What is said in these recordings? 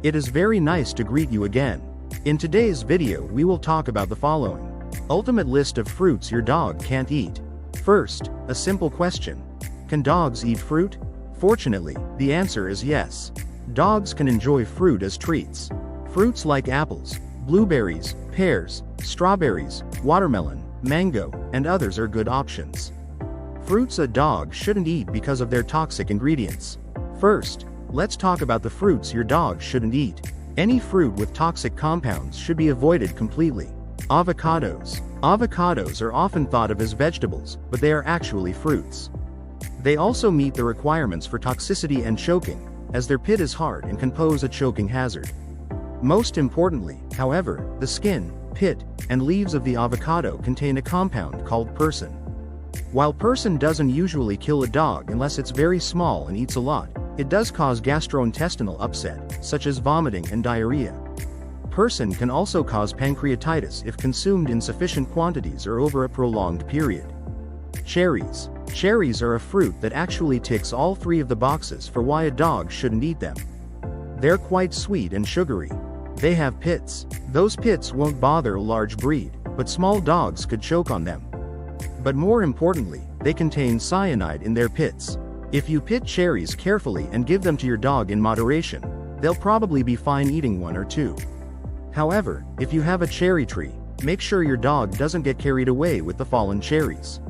It is very nice to greet you again. In today's video we will talk about the following. Ultimate list of fruits your dog can't eat. First, a simple question. Can dogs eat fruit? Fortunately, the answer is yes. Dogs can enjoy fruit as treats. Fruits like apples, blueberries, pears, strawberries, watermelon, mango, and others are good options. Fruits a dog shouldn't eat because of their toxic ingredients. First, let's talk about the fruits your dog shouldn't eat. Any fruit with toxic compounds should be avoided completely. Avocados. Avocados are often thought of as vegetables, but they are actually fruits. They also meet the requirements for toxicity and choking, as their pit is hard and can pose a choking hazard. Most importantly, however, the skin, pit, and leaves of the avocado contain a compound called persin. While persin doesn't usually kill a dog unless it's very small and eats a lot, it does cause gastrointestinal upset, such as vomiting and diarrhea. Persin can also cause pancreatitis if consumed in sufficient quantities or over a prolonged period. Cherries. Cherries are a fruit that actually ticks all three of the boxes for why a dog shouldn't eat them. They're quite sweet and sugary. They have pits. Those pits won't bother a large breed, but small dogs could choke on them. But more importantly, they contain cyanide in their pits. If you pit cherries carefully and give them to your dog in moderation, they'll probably be fine eating one or two. However, if you have a cherry tree, make sure your dog doesn't get carried away with the fallen cherries.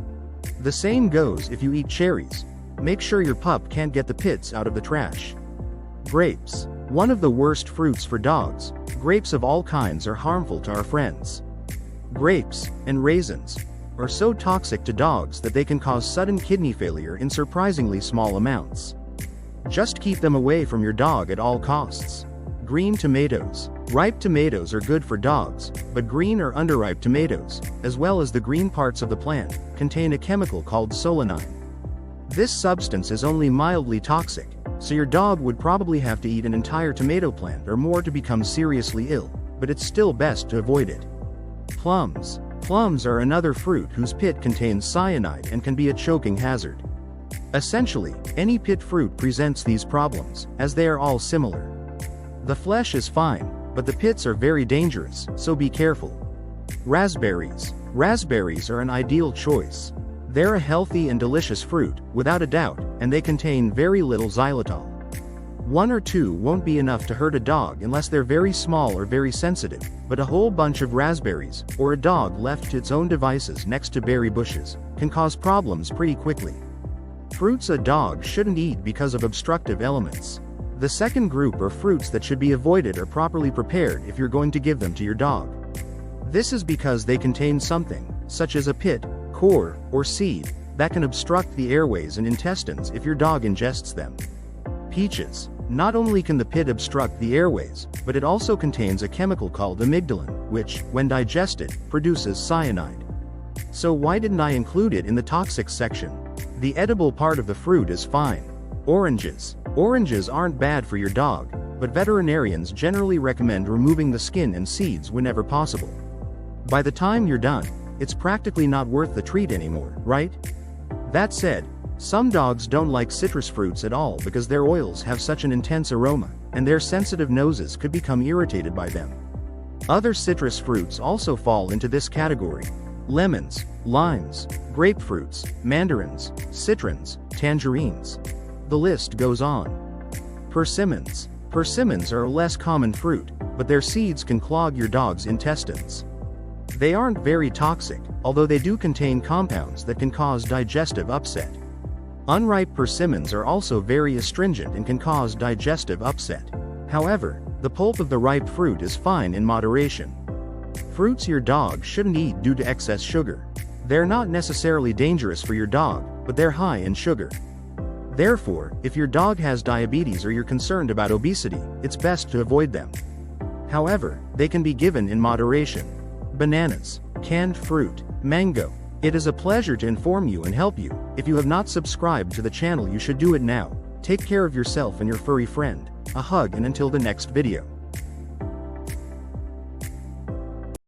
The same goes if you eat cherries. Make sure your pup can't get the pits out of the trash. Grapes. One of the worst fruits for dogs, grapes of all kinds are harmful to our friends. Grapes, and raisins, are so toxic to dogs that they can cause sudden kidney failure in surprisingly small amounts. Just keep them away from your dog at all costs. Green tomatoes. Ripe tomatoes are good for dogs, but green or underripe tomatoes, as well as the green parts of the plant, contain a chemical called solanine. This substance is only mildly toxic, so your dog would probably have to eat an entire tomato plant or more to become seriously ill, but it's still best to avoid it. Plums. Plums are another fruit whose pit contains cyanide and can be a choking hazard. Essentially, any pit fruit presents these problems, as they are all similar. The flesh is fine, but the pits are very dangerous, so be careful. Raspberries. Raspberries are an ideal choice. They're a healthy and delicious fruit, without a doubt, and they contain very little xylitol. One or two won't be enough to hurt a dog unless they're very small or very sensitive, but a whole bunch of raspberries, or a dog left to its own devices next to berry bushes, can cause problems pretty quickly. Fruits a dog shouldn't eat because of obstructive elements. The second group are fruits that should be avoided or properly prepared if you're going to give them to your dog. This is because they contain something, such as a pit, core, or seed, that can obstruct the airways and intestines if your dog ingests them. Peaches. Not only can the pit obstruct the airways, but it also contains a chemical called amygdalin, which, when digested, produces cyanide. So why didn't I include it in the toxic section? The edible part of the fruit is fine. Oranges. Oranges aren't bad for your dog, but veterinarians generally recommend removing the skin and seeds whenever possible. By the time you're done, it's practically not worth the treat anymore, right? That said, some dogs don't like citrus fruits at all because their oils have such an intense aroma, and their sensitive noses could become irritated by them. Other citrus fruits also fall into this category. Lemons, limes, grapefruits, mandarins, citrons, tangerines. The list goes on. Persimmons. Persimmons are a less common fruit, but their seeds can clog your dog's intestines. They aren't very toxic, although they do contain compounds that can cause digestive upset. Unripe persimmons are also very astringent and can cause digestive upset. However, the pulp of the ripe fruit is fine in moderation. Fruits your dog shouldn't eat due to excess sugar. They're not necessarily dangerous for your dog, but they're high in sugar. Therefore, if your dog has diabetes or you're concerned about obesity, it's best to avoid them. However, they can be given in moderation. Bananas. Canned fruit. Mango. It is a pleasure to inform you and help you. If you have not subscribed to the channel, you should do it now. Take care of yourself and your furry friend. A hug, and until the next video.